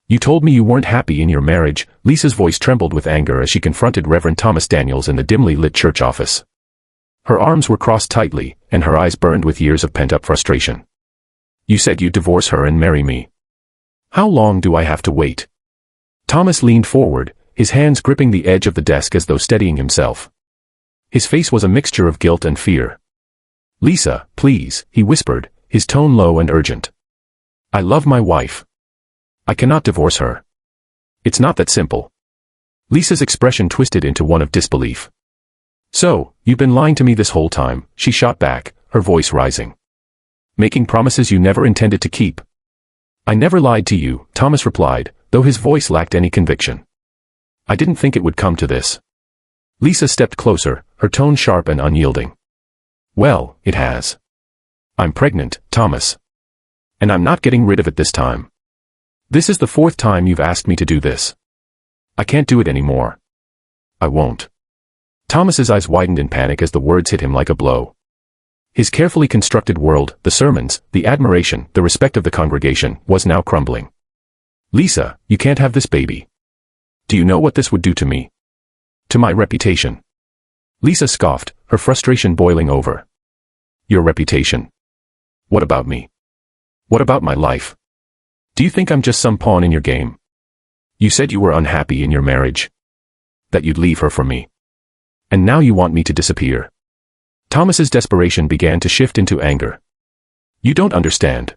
You told me you weren't happy in your marriage. Lisa's voice trembled with anger as she confronted Reverend Thomas Daniels in the dimly lit church office. Her arms were crossed tightly, and her eyes burned with years of pent-up frustration. You said you'd divorce her and marry me. How long do I have to wait? Thomas leaned forward, his hands gripping the edge of the desk as though steadying himself. His face was a mixture of guilt and fear. Lisa, please, he whispered, his tone low and urgent. I love my wife. I cannot divorce her. It's not that simple. Lisa's expression twisted into one of disbelief. So, you've been lying to me this whole time, she shot back, her voice rising. Making promises you never intended to keep. I never lied to you, Thomas replied, though his voice lacked any conviction. I didn't think it would come to this. Lisa stepped closer, her tone sharp and unyielding. Well, it has. I'm pregnant, Thomas. And I'm not getting rid of it this time. This is the 4th time you've asked me to do this. I can't do it anymore. I won't. Thomas's eyes widened in panic as the words hit him like a blow. His carefully constructed world, the sermons, the admiration, the respect of the congregation, was now crumbling. Lisa, you can't have this baby. Do you know what this would do to me? To my reputation. Lisa scoffed, her frustration boiling over. Your reputation? What about me? What about my life? Do you think I'm just some pawn in your game? You said you were unhappy in your marriage. That you'd leave her for me. And now you want me to disappear. Thomas's desperation began to shift into anger. You don't understand.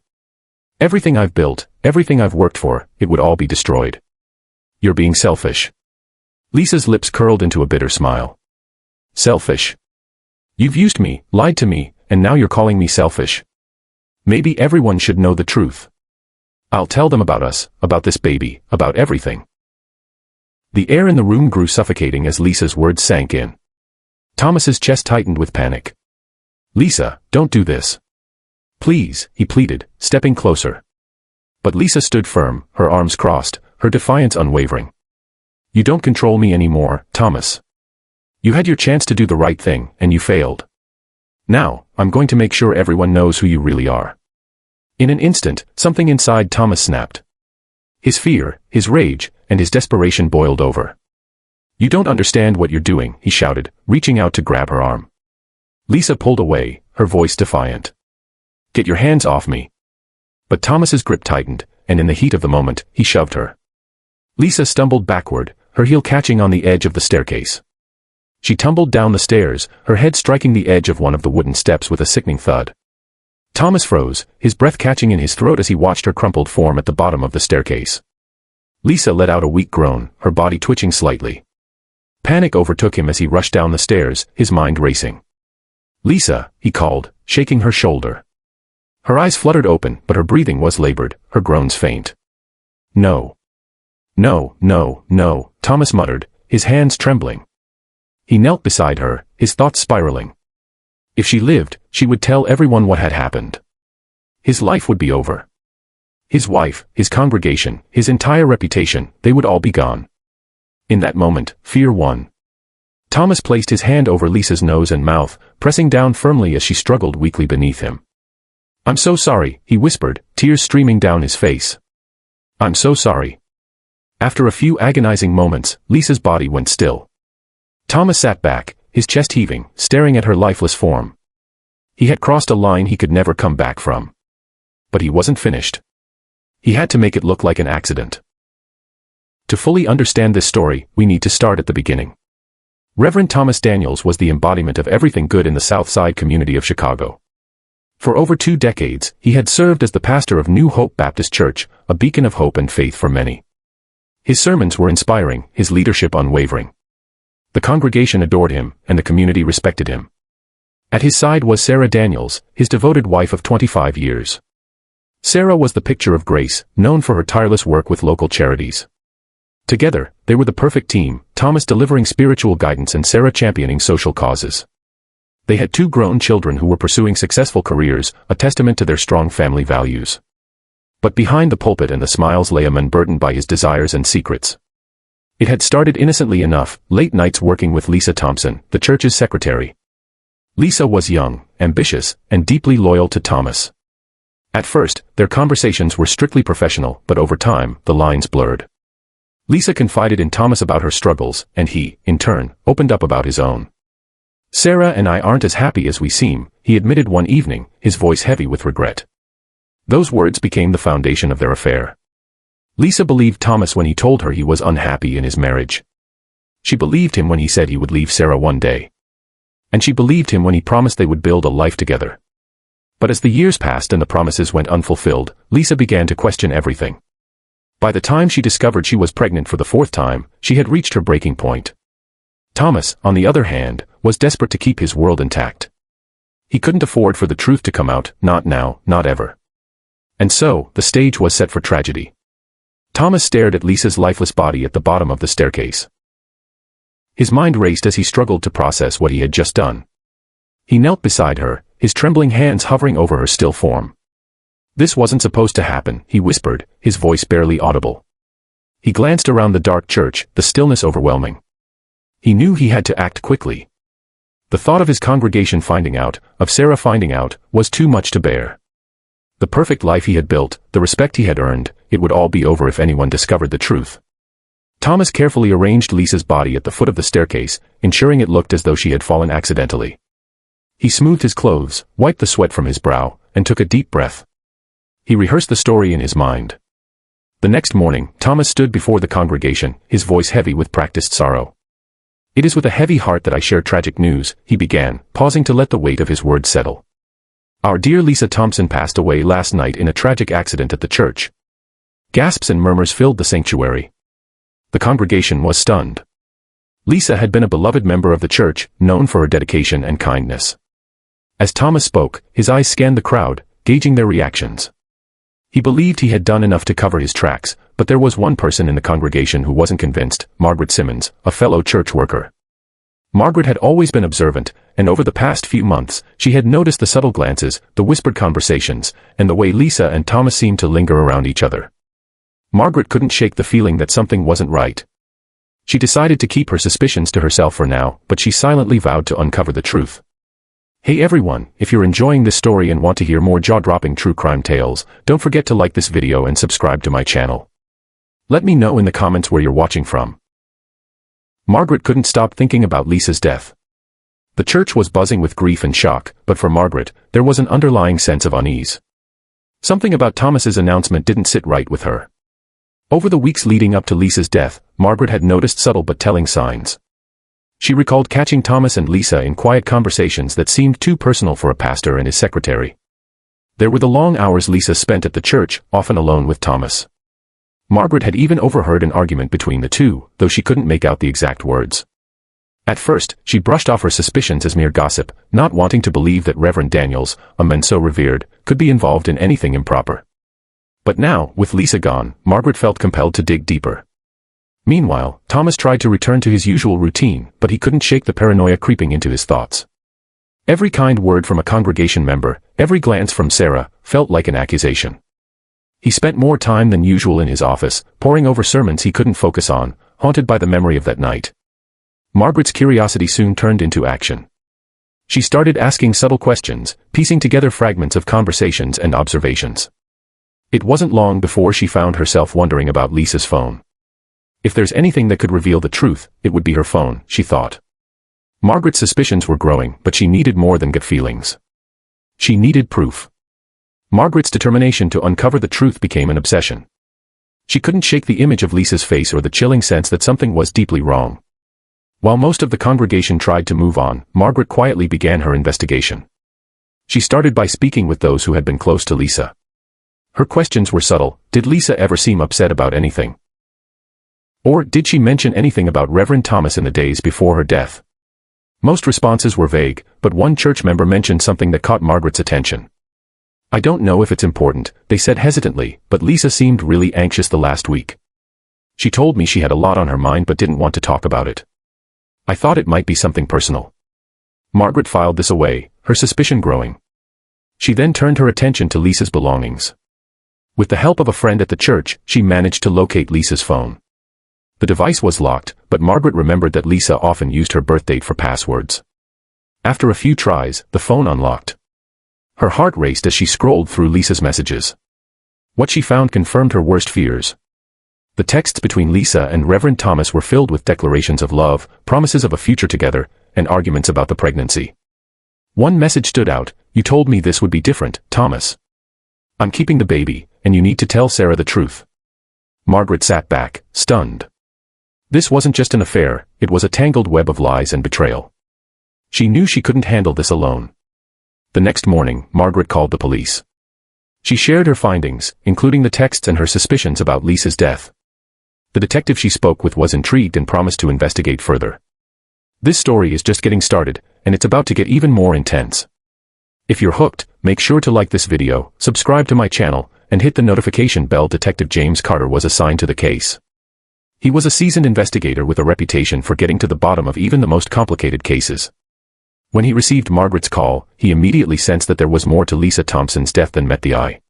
Everything I've built, everything I've worked for, it would all be destroyed. You're being selfish. Lisa's lips curled into a bitter smile. Selfish. You've used me, lied to me, and now you're calling me selfish. Maybe everyone should know the truth. I'll tell them about us, about this baby, about everything. The air in the room grew suffocating as Lisa's words sank in. Thomas's chest tightened with panic. Lisa, don't do this. Please, he pleaded, stepping closer. But Lisa stood firm, her arms crossed, her defiance unwavering. You don't control me anymore, Thomas. You had your chance to do the right thing, and you failed. Now, I'm going to make sure everyone knows who you really are. In an instant, something inside Thomas snapped. His fear, his rage, and his desperation boiled over. You don't understand what you're doing, he shouted, reaching out to grab her arm. Lisa pulled away, her voice defiant. Get your hands off me. But Thomas's grip tightened, and in the heat of the moment, he shoved her. Lisa stumbled backward, her heel catching on the edge of the staircase. She tumbled down the stairs, her head striking the edge of one of the wooden steps with a sickening thud. Thomas froze, his breath catching in his throat as he watched her crumpled form at the bottom of the staircase. Lisa let out a weak groan, her body twitching slightly. Panic overtook him as he rushed down the stairs, his mind racing. Lisa, he called, shaking her shoulder. Her eyes fluttered open, but her breathing was labored, her groans faint. No. No, no, no, Thomas muttered, his hands trembling. He knelt beside her, his thoughts spiraling. If she lived, she would tell everyone what had happened. His life would be over. His wife, his congregation, his entire reputation, they would all be gone. In that moment, fear won. Thomas placed his hand over Lisa's nose and mouth, pressing down firmly as she struggled weakly beneath him. I'm so sorry, he whispered, tears streaming down his face. I'm so sorry. After a few agonizing moments, Lisa's body went still. Thomas sat back, his chest heaving, staring at her lifeless form. He had crossed a line he could never come back from. But he wasn't finished. He had to make it look like an accident. To fully understand this story, we need to start at the beginning. Reverend Thomas Daniels was the embodiment of everything good in the South Side community of Chicago. For over 2 decades, he had served as the pastor of New Hope Baptist Church, a beacon of hope and faith for many. His sermons were inspiring, his leadership unwavering. The congregation adored him, and the community respected him. At his side was Sarah Daniels, his devoted wife of 25 years. Sarah was the picture of grace, known for her tireless work with local charities. Together, they were the perfect team, Thomas delivering spiritual guidance and Sarah championing social causes. They had 2 grown children who were pursuing successful careers, a testament to their strong family values. But behind the pulpit and the smiles lay a man burdened by his desires and secrets. It had started innocently enough, late nights working with Lisa Thompson, the church's secretary. Lisa was young, ambitious, and deeply loyal to Thomas. At first, their conversations were strictly professional, but over time, the lines blurred. Lisa confided in Thomas about her struggles, and he, in turn, opened up about his own. "Sarah and I aren't as happy as we seem," he admitted one evening, his voice heavy with regret. Those words became the foundation of their affair. Lisa believed Thomas when he told her he was unhappy in his marriage. She believed him when he said he would leave Sarah one day. And she believed him when he promised they would build a life together. But as the years passed and the promises went unfulfilled, Lisa began to question everything. By the time she discovered she was pregnant for the fourth time, she had reached her breaking point. Thomas, on the other hand, was desperate to keep his world intact. He couldn't afford for the truth to come out, not now, not ever. And so, the stage was set for tragedy. Thomas stared at Lisa's lifeless body at the bottom of the staircase. His mind raced as he struggled to process what he had just done. He knelt beside her, his trembling hands hovering over her still form. "This wasn't supposed to happen," he whispered, his voice barely audible. He glanced around the dark church, the stillness overwhelming. He knew he had to act quickly. The thought of his congregation finding out, of Sarah finding out, was too much to bear. The perfect life he had built, the respect he had earned, it would all be over if anyone discovered the truth. Thomas carefully arranged Lisa's body at the foot of the staircase, ensuring it looked as though she had fallen accidentally. He smoothed his clothes, wiped the sweat from his brow, and took a deep breath. He rehearsed the story in his mind. The next morning, Thomas stood before the congregation, his voice heavy with practiced sorrow. "It is with a heavy heart that I share tragic news," he began, pausing to let the weight of his words settle. "Our dear Lisa Thompson passed away last night in a tragic accident at the church." Gasps and murmurs filled the sanctuary. The congregation was stunned. Lisa had been a beloved member of the church, known for her dedication and kindness. As Thomas spoke, his eyes scanned the crowd, gauging their reactions. He believed he had done enough to cover his tracks, but there was one person in the congregation who wasn't convinced, Margaret Simmons, a fellow church worker. Margaret had always been observant, and over the past few months, she had noticed the subtle glances, the whispered conversations, and the way Lisa and Thomas seemed to linger around each other. Margaret couldn't shake the feeling that something wasn't right. She decided to keep her suspicions to herself for now, but she silently vowed to uncover the truth. Hey everyone, if you're enjoying this story and want to hear more jaw-dropping true crime tales, don't forget to like this video and subscribe to my channel. Let me know in the comments where you're watching from. Margaret couldn't stop thinking about Lisa's death. The church was buzzing with grief and shock, but for Margaret, there was an underlying sense of unease. Something about Thomas's announcement didn't sit right with her. Over the weeks leading up to Lisa's death, Margaret had noticed subtle but telling signs. She recalled catching Thomas and Lisa in quiet conversations that seemed too personal for a pastor and his secretary. There were the long hours Lisa spent at the church, often alone with Thomas. Margaret had even overheard an argument between the two, though she couldn't make out the exact words. At first, she brushed off her suspicions as mere gossip, not wanting to believe that Reverend Daniels, a man so revered, could be involved in anything improper. But now, with Lisa gone, Margaret felt compelled to dig deeper. Meanwhile, Thomas tried to return to his usual routine, but he couldn't shake the paranoia creeping into his thoughts. Every kind word from a congregation member, every glance from Sarah, felt like an accusation. He spent more time than usual in his office, poring over sermons he couldn't focus on, haunted by the memory of that night. Margaret's curiosity soon turned into action. She started asking subtle questions, piecing together fragments of conversations and observations. It wasn't long before she found herself wondering about Lisa's phone. If there's anything that could reveal the truth, it would be her phone, she thought. Margaret's suspicions were growing, but she needed more than gut feelings. She needed proof. Margaret's determination to uncover the truth became an obsession. She couldn't shake the image of Lisa's face or the chilling sense that something was deeply wrong. While most of the congregation tried to move on, Margaret quietly began her investigation. She started by speaking with those who had been close to Lisa. Her questions were subtle. Did Lisa ever seem upset about anything? Or did she mention anything about Reverend Thomas in the days before her death? Most responses were vague, but one church member mentioned something that caught Margaret's attention. "I don't know if it's important," they said hesitantly, "but Lisa seemed really anxious the last week. She told me she had a lot on her mind but didn't want to talk about it. I thought it might be something personal." Margaret filed this away, her suspicion growing. She then turned her attention to Lisa's belongings. With the help of a friend at the church, she managed to locate Lisa's phone. The device was locked, but Margaret remembered that Lisa often used her birth date for passwords. After a few tries, the phone unlocked. Her heart raced as she scrolled through Lisa's messages. What she found confirmed her worst fears. The texts between Lisa and Reverend Thomas were filled with declarations of love, promises of a future together, and arguments about the pregnancy. One message stood out: "You told me this would be different, Thomas. I'm keeping the baby, and you need to tell Sarah the truth." Margaret sat back, stunned. This wasn't just an affair, it was a tangled web of lies and betrayal. She knew she couldn't handle this alone. The next morning, Margaret called the police. She shared her findings, including the texts and her suspicions about Lisa's death. The detective she spoke with was intrigued and promised to investigate further. This story is just getting started, and it's about to get even more intense. If you're hooked, make sure to like this video, subscribe to my channel, and hit the notification bell. Detective James Carter was assigned to the case. He was a seasoned investigator with a reputation for getting to the bottom of even the most complicated cases. When he received Margaret's call, he immediately sensed that there was more to Lisa Thompson's death than met the eye.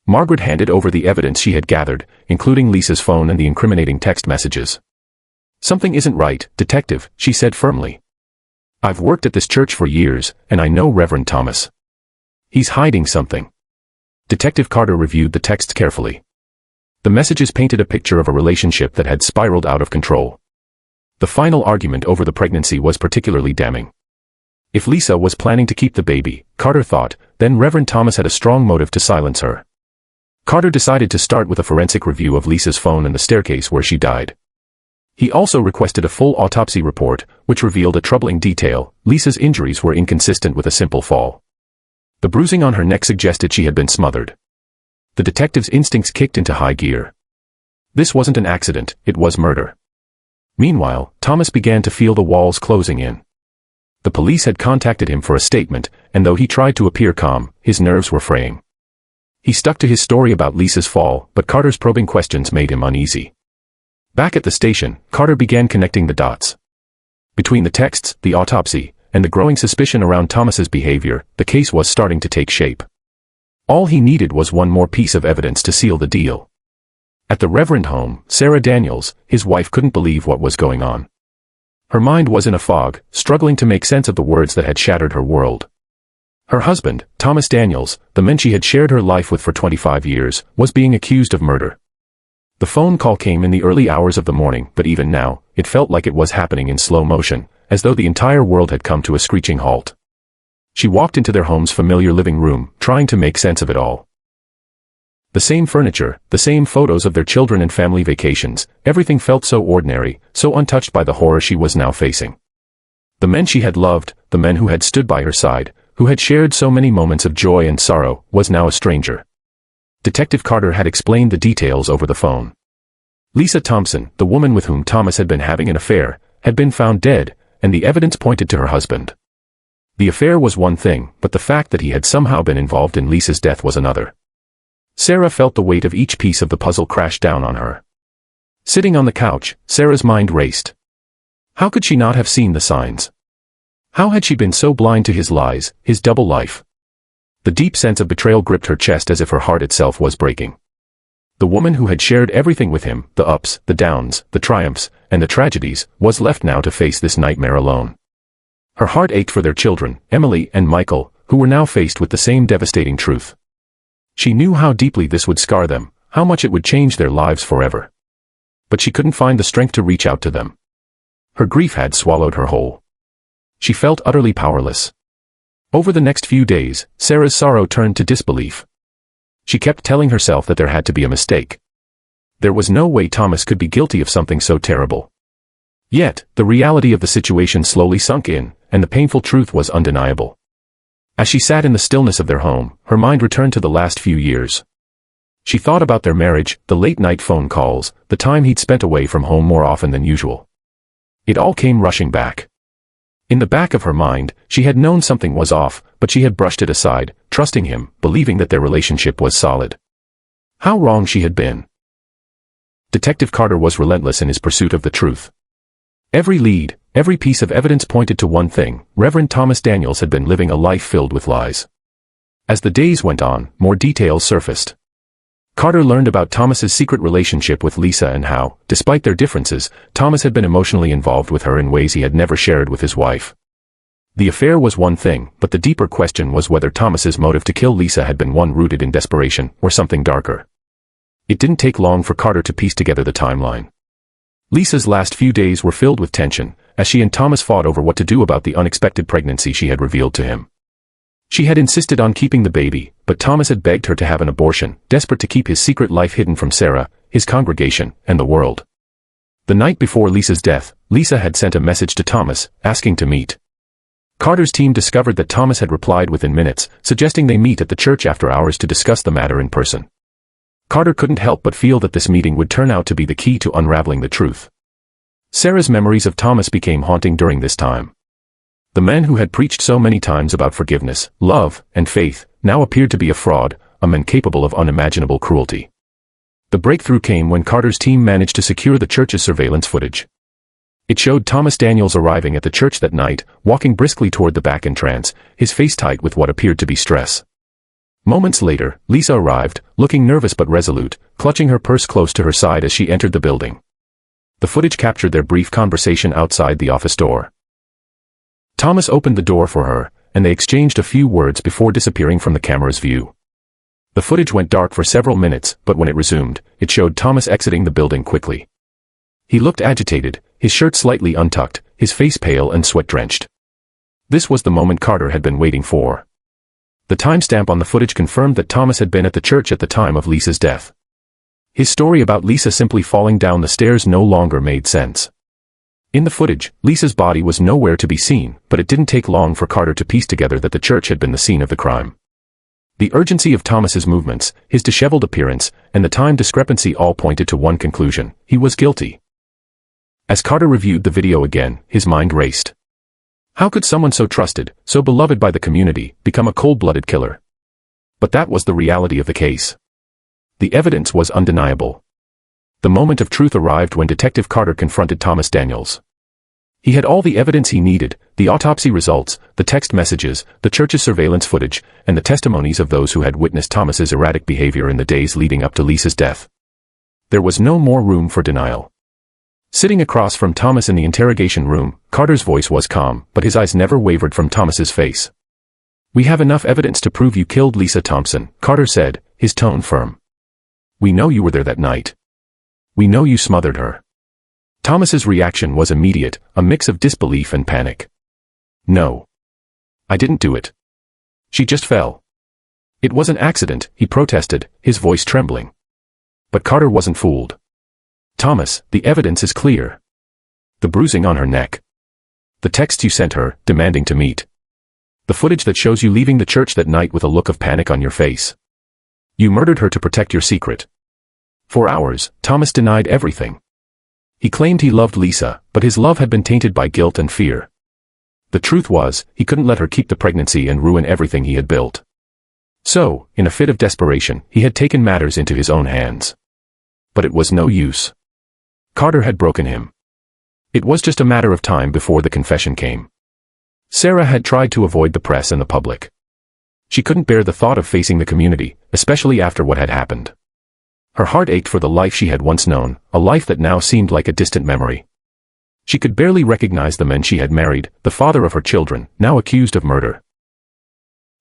Margaret handed over the evidence she had gathered, including Lisa's phone and the incriminating text messages. "Something isn't right, Detective," she said firmly. "I've worked at this church for years, and I know Reverend Thomas. He's hiding something." Detective Carter reviewed the texts carefully. The messages painted a picture of a relationship that had spiraled out of control. The final argument over the pregnancy was particularly damning. If Lisa was planning to keep the baby, Carter thought, then Reverend Thomas had a strong motive to silence her. Carter decided to start with a forensic review of Lisa's phone and the staircase where she died. He also requested a full autopsy report, which revealed a troubling detail: Lisa's injuries were inconsistent with a simple fall. The bruising on her neck suggested she had been smothered. The detective's instincts kicked into high gear. This wasn't an accident, it was murder. Meanwhile, Thomas began to feel the walls closing in. The police had contacted him for a statement, and though he tried to appear calm, his nerves were fraying. He stuck to his story about Lisa's fall, but Carter's probing questions made him uneasy. Back at the station, Carter began connecting the dots. Between the texts, the autopsy, and the growing suspicion around Thomas's behavior, the case was starting to take shape. All he needed was one more piece of evidence to seal the deal. At the Reverend home, Sarah Daniels, his wife, couldn't believe what was going on. Her mind was in a fog, struggling to make sense of the words that had shattered her world. Her husband, Thomas Daniels, the man she had shared her life with for 25 years, was being accused of murder. The phone call came in the early hours of the morning, but even now, it felt like it was happening in slow motion, as though the entire world had come to a screeching halt. She walked into their home's familiar living room, trying to make sense of it all. The same furniture, the same photos of their children and family vacations, everything felt so ordinary, so untouched by the horror she was now facing. The men she had loved, the men who had stood by her side, who had shared so many moments of joy and sorrow, was now a stranger. Detective Carter had explained the details over the phone. Lisa Thompson, the woman with whom Thomas had been having an affair, had been found dead, and the evidence pointed to her husband. The affair was one thing, but the fact that he had somehow been involved in Lisa's death was another. Sarah felt the weight of each piece of the puzzle crash down on her. Sitting on the couch, Sarah's mind raced. How could she not have seen the signs? How had she been so blind to his lies, his double life? The deep sense of betrayal gripped her chest as if her heart itself was breaking. The woman who had shared everything with him, the ups, the downs, the triumphs, and the tragedies, was left now to face this nightmare alone. Her heart ached for their children, Emily and Michael, who were now faced with the same devastating truth. She knew how deeply this would scar them, how much it would change their lives forever. But she couldn't find the strength to reach out to them. Her grief had swallowed her whole. She felt utterly powerless. Over the next few days, Sarah's sorrow turned to disbelief. She kept telling herself that there had to be a mistake. There was no way Thomas could be guilty of something so terrible. Yet, the reality of the situation slowly sunk in, and the painful truth was undeniable. As she sat in the stillness of their home, her mind returned to the last few years. She thought about their marriage, the late-night phone calls, the time he'd spent away from home more often than usual. It all came rushing back. In the back of her mind, she had known something was off, but she had brushed it aside, trusting him, believing that their relationship was solid. How wrong she had been. Detective Carter was relentless in his pursuit of the truth. Every lead, every piece of evidence pointed to one thing: Reverend Thomas Daniels had been living a life filled with lies. As the days went on, more details surfaced. Carter learned about Thomas's secret relationship with Lisa and how, despite their differences, Thomas had been emotionally involved with her in ways he had never shared with his wife. The affair was one thing, but the deeper question was whether Thomas's motive to kill Lisa had been one rooted in desperation, or something darker. It didn't take long for Carter to piece together the timeline. Lisa's last few days were filled with tension, as she and Thomas fought over what to do about the unexpected pregnancy she had revealed to him. She had insisted on keeping the baby, but Thomas had begged her to have an abortion, desperate to keep his secret life hidden from Sarah, his congregation, and the world. The night before Lisa's death, Lisa had sent a message to Thomas, asking to meet. Carter's team discovered that Thomas had replied within minutes, suggesting they meet at the church after hours to discuss the matter in person. Carter couldn't help but feel that this meeting would turn out to be the key to unraveling the truth. Sarah's memories of Thomas became haunting during this time. The man who had preached so many times about forgiveness, love, and faith, now appeared to be a fraud, a man capable of unimaginable cruelty. The breakthrough came when Carter's team managed to secure the church's surveillance footage. It showed Thomas Daniels arriving at the church that night, walking briskly toward the back entrance, his face tight with what appeared to be stress. Moments later, Lisa arrived, looking nervous but resolute, clutching her purse close to her side as she entered the building. The footage captured their brief conversation outside the office door. Thomas opened the door for her, and they exchanged a few words before disappearing from the camera's view. The footage went dark for several minutes, but when it resumed, it showed Thomas exiting the building quickly. He looked agitated, his shirt slightly untucked, his face pale and sweat-drenched. This was the moment Carter had been waiting for. The timestamp on the footage confirmed that Thomas had been at the church at the time of Lisa's death. His story about Lisa simply falling down the stairs no longer made sense. In the footage, Lisa's body was nowhere to be seen, but it didn't take long for Carter to piece together that the church had been the scene of the crime. The urgency of Thomas's movements, his disheveled appearance, and the time discrepancy all pointed to one conclusion: he was guilty. As Carter reviewed the video again, his mind raced. How could someone so trusted, so beloved by the community, become a cold-blooded killer? But that was the reality of the case. The evidence was undeniable. The moment of truth arrived when Detective Carter confronted Thomas Daniels. He had all the evidence he needed: the autopsy results, the text messages, the church's surveillance footage, and the testimonies of those who had witnessed Thomas's erratic behavior in the days leading up to Lisa's death. There was no more room for denial. Sitting across from Thomas in the interrogation room, Carter's voice was calm, but his eyes never wavered from Thomas's face. "We have enough evidence to prove you killed Lisa Thompson," Carter said, his tone firm. "We know you were there that night. We know you smothered her." Thomas's reaction was immediate, a mix of disbelief and panic. "No. I didn't do it. She just fell." "It was an accident," he protested, his voice trembling. But Carter wasn't fooled. "Thomas, the evidence is clear. The bruising on her neck. The text you sent her, demanding to meet. The footage that shows you leaving the church that night with a look of panic on your face. You murdered her to protect your secret." For hours, Thomas denied everything. He claimed he loved Lisa, but his love had been tainted by guilt and fear. The truth was, he couldn't let her keep the pregnancy and ruin everything he had built. So, in a fit of desperation, he had taken matters into his own hands. But it was no use. Carter had broken him. It was just a matter of time before the confession came. Sarah had tried to avoid the press and the public. She couldn't bear the thought of facing the community, especially after what had happened. Her heart ached for the life she had once known, a life that now seemed like a distant memory. She could barely recognize the men she had married, the father of her children, now accused of murder.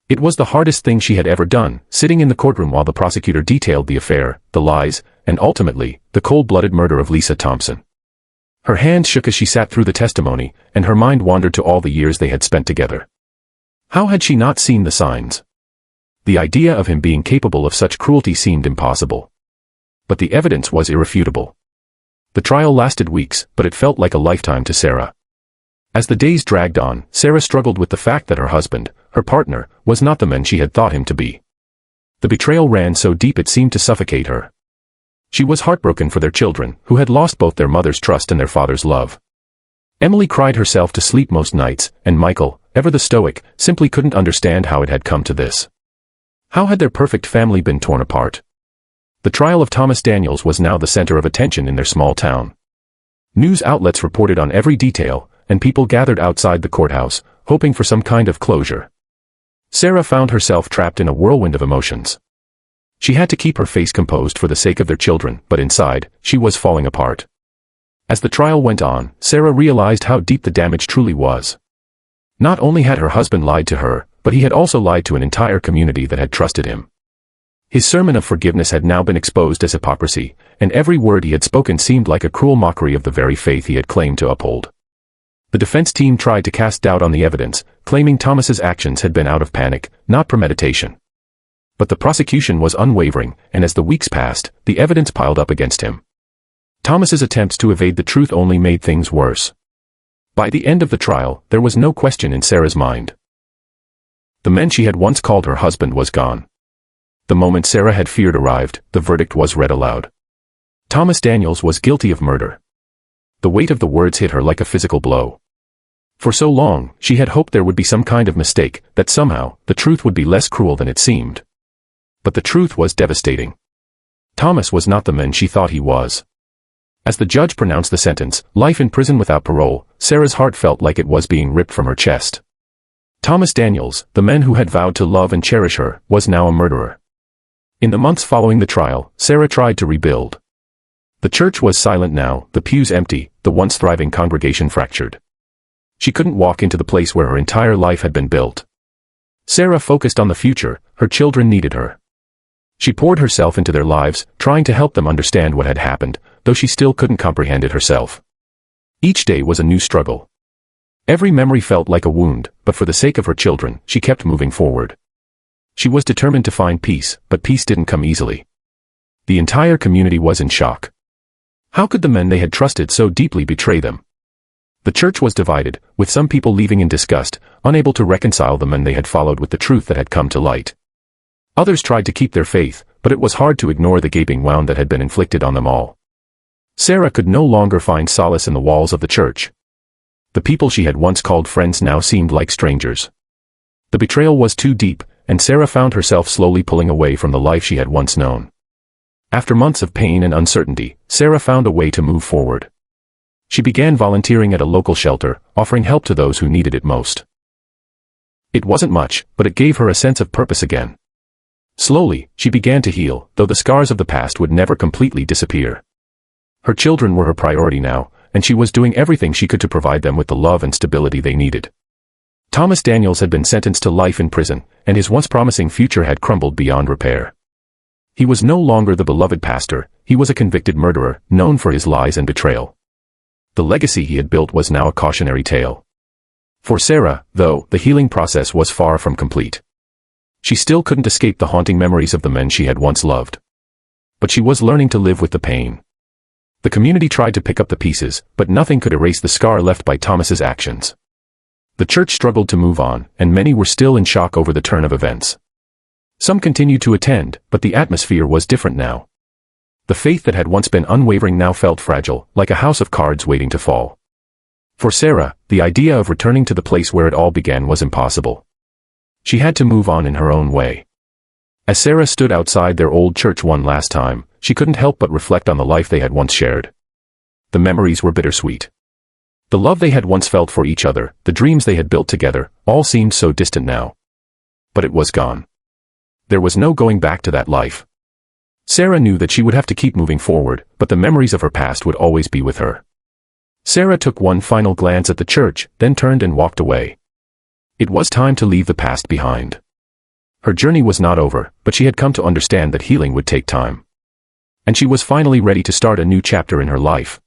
It was the hardest thing she had ever done, sitting in the courtroom while the prosecutor detailed the affair, the lies, and ultimately, the cold-blooded murder of Lisa Thompson. Her hands shook as she sat through the testimony, and her mind wandered to all the years they had spent together. How had she not seen the signs? The idea of him being capable of such cruelty seemed impossible. But the evidence was irrefutable. The trial lasted weeks, but it felt like a lifetime to Sarah. As the days dragged on, Sarah struggled with the fact that her husband, her partner, was not the man she had thought him to be. The betrayal ran so deep it seemed to suffocate her. She was heartbroken for their children, who had lost both their mother's trust and their father's love. Emily cried herself to sleep most nights, and Michael, ever the stoic, simply couldn't understand how it had come to this. How had their perfect family been torn apart? The trial of Thomas Daniels was now the center of attention in their small town. News outlets reported on every detail, and people gathered outside the courthouse, hoping for some kind of closure. Sarah found herself trapped in a whirlwind of emotions. She had to keep her face composed for the sake of their children, but inside, she was falling apart. As the trial went on, Sarah realized how deep the damage truly was. Not only had her husband lied to her, but he had also lied to an entire community that had trusted him. His sermon of forgiveness had now been exposed as hypocrisy, and every word he had spoken seemed like a cruel mockery of the very faith he had claimed to uphold. The defense team tried to cast doubt on the evidence, claiming Thomas's actions had been out of panic, not premeditation. But the prosecution was unwavering, and as the weeks passed, the evidence piled up against him. Thomas's attempts to evade the truth only made things worse. By the end of the trial, there was no question in Sarah's mind. The man she had once called her husband was gone. The moment Sarah had feared arrived, the verdict was read aloud. Thomas Daniels was guilty of murder. The weight of the words hit her like a physical blow. For so long, she had hoped there would be some kind of mistake, that somehow, the truth would be less cruel than it seemed. But the truth was devastating. Thomas was not the man she thought he was. As the judge pronounced the sentence, life in prison without parole, Sarah's heart felt like it was being ripped from her chest. Thomas Daniels, the man who had vowed to love and cherish her, was now a murderer. In the months following the trial, Sarah tried to rebuild. The church was silent now, the pews empty, the once thriving congregation fractured. She couldn't walk into the place where her entire life had been built. Sarah focused on the future, her children needed her. She poured herself into their lives, trying to help them understand what had happened, though she still couldn't comprehend it herself. Each day was a new struggle. Every memory felt like a wound, but for the sake of her children, she kept moving forward. She was determined to find peace, but peace didn't come easily. The entire community was in shock. How could the men they had trusted so deeply betray them? The church was divided, with some people leaving in disgust, unable to reconcile the men they had followed with the truth that had come to light. Others tried to keep their faith, but it was hard to ignore the gaping wound that had been inflicted on them all. Sarah could no longer find solace in the walls of the church. The people she had once called friends now seemed like strangers. The betrayal was too deep, and Sarah found herself slowly pulling away from the life she had once known. After months of pain and uncertainty, Sarah found a way to move forward. She began volunteering at a local shelter, offering help to those who needed it most. It wasn't much, but it gave her a sense of purpose again. Slowly, she began to heal, though the scars of the past would never completely disappear. Her children were her priority now, and she was doing everything she could to provide them with the love and stability they needed. Thomas Daniels had been sentenced to life in prison, and his once promising future had crumbled beyond repair. He was no longer the beloved pastor, he was a convicted murderer, known for his lies and betrayal. The legacy he had built was now a cautionary tale. For Sarah, though, the healing process was far from complete. She still couldn't escape the haunting memories of the men she had once loved. But she was learning to live with the pain. The community tried to pick up the pieces, but nothing could erase the scar left by Thomas's actions. The church struggled to move on, and many were still in shock over the turn of events. Some continued to attend, but the atmosphere was different now. The faith that had once been unwavering now felt fragile, like a house of cards waiting to fall. For Sarah, the idea of returning to the place where it all began was impossible. She had to move on in her own way. As Sarah stood outside their old church one last time, she couldn't help but reflect on the life they had once shared. The memories were bittersweet. The love they had once felt for each other, the dreams they had built together, all seemed so distant now. But it was gone. There was no going back to that life. Sarah knew that she would have to keep moving forward, but the memories of her past would always be with her. Sarah took one final glance at the church, then turned and walked away. It was time to leave the past behind. Her journey was not over, but she had come to understand that healing would take time. And she was finally ready to start a new chapter in her life.